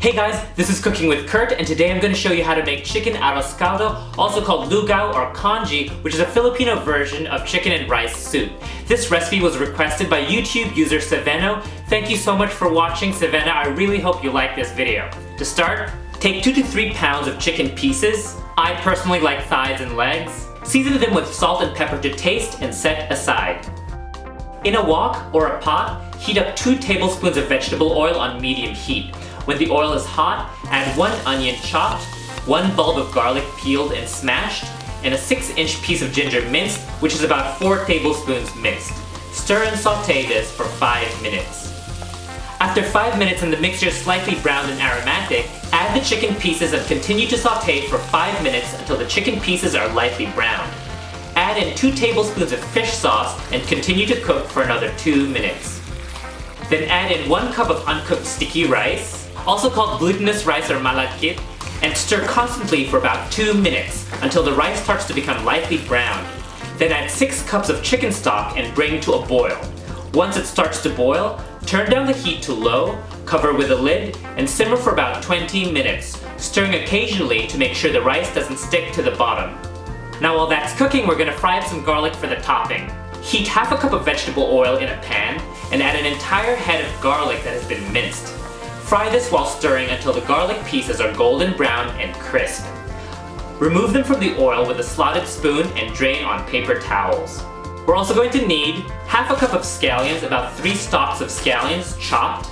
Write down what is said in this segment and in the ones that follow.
Hey guys, this is Cooking with Kurt, and today I'm going to show you how to make chicken arroz caldo, also called lugaw or congee, which is a Filipino version of chicken and rice soup. This recipe was requested by YouTube user Seveno. Thank you so much for watching, Sevena. I really hope you like this video. To start, take 2 to 3 pounds of chicken pieces. I personally like thighs and legs. Season them with salt and pepper to taste and set aside. In a wok or a pot, heat up 2 tablespoons of vegetable oil on medium heat. When the oil is hot, add 1 onion chopped, 1 bulb of garlic peeled and smashed, and a 6-inch piece of ginger minced, which is about 4 tablespoons minced. Stir and saute this for 5 minutes. After 5 minutes and the mixture is slightly browned and aromatic, add the chicken pieces and continue to saute for 5 minutes until the chicken pieces are lightly browned. Add in 2 tablespoons of fish sauce and continue to cook for another 2 minutes. Then add in 1 cup of uncooked sticky rice, also called glutinous rice or malagkit, and stir constantly for about 2 minutes until the rice starts to become lightly browned. Then add 6 cups of chicken stock and bring to a boil. Once it starts to boil, turn down the heat to low, cover with a lid, and simmer for about 20 minutes, stirring occasionally to make sure the rice doesn't stick to the bottom. Now while that's cooking, we're going to fry up some garlic for the topping. Heat half a cup of vegetable oil in a pan and add an entire head of garlic that has been minced. Fry this while stirring until the garlic pieces are golden brown and crisp. Remove them from the oil with a slotted spoon and drain on paper towels. We're also going to need half a cup of scallions, about 3 stalks of scallions chopped,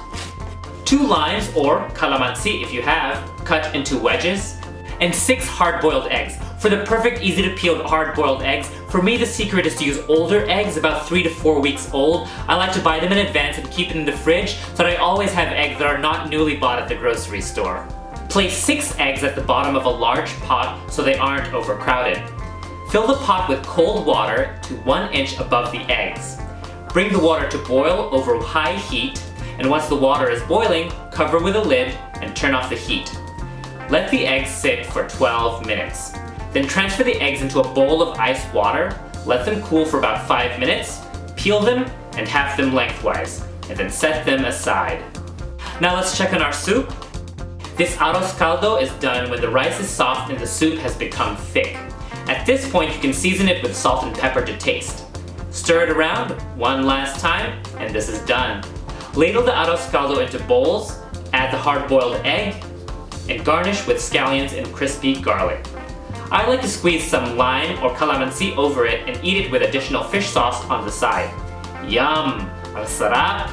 2 limes or calamansi if you have, cut into wedges, and 6 hard-boiled eggs. For the perfect easy-to-peel hard-boiled eggs, for me the secret is to use older eggs, about 3 to 4 weeks old. I like to buy them in advance and keep them in the fridge so that I always have eggs that are not newly bought at the grocery store. Place 6 eggs at the bottom of a large pot so they aren't overcrowded. Fill the pot with cold water to 1 inch above the eggs. Bring the water to boil over high heat, and once the water is boiling, cover with a lid and turn off the heat. Let the eggs sit for 12 minutes. Then transfer the eggs into a bowl of ice water, let them cool for about 5 minutes, peel them and half them lengthwise, and then set them aside. Now let's check on our soup. This arroz caldo is done when the rice is soft and the soup has become thick. At this point you can season it with salt and pepper to taste. Stir it around one last time and this is done. Ladle the arroz caldo into bowls, add the hard-boiled egg, and garnish with scallions and crispy garlic. I like to squeeze some lime or calamansi over it and eat it with additional fish sauce on the side. Yum! Ang sarap!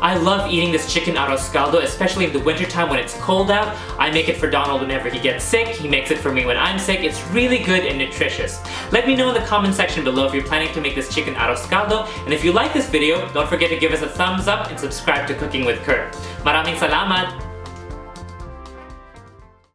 I love eating this chicken arroz caldo, especially in the wintertime when it's cold out. I make it for Donald whenever he gets sick. He makes it for me when I'm sick. It's really good and nutritious. Let me know in the comment section below if you're planning to make this chicken arroz caldo. And if you like this video, don't forget to give us a thumbs up and subscribe to Cooking with Kurt. Maraming salamat!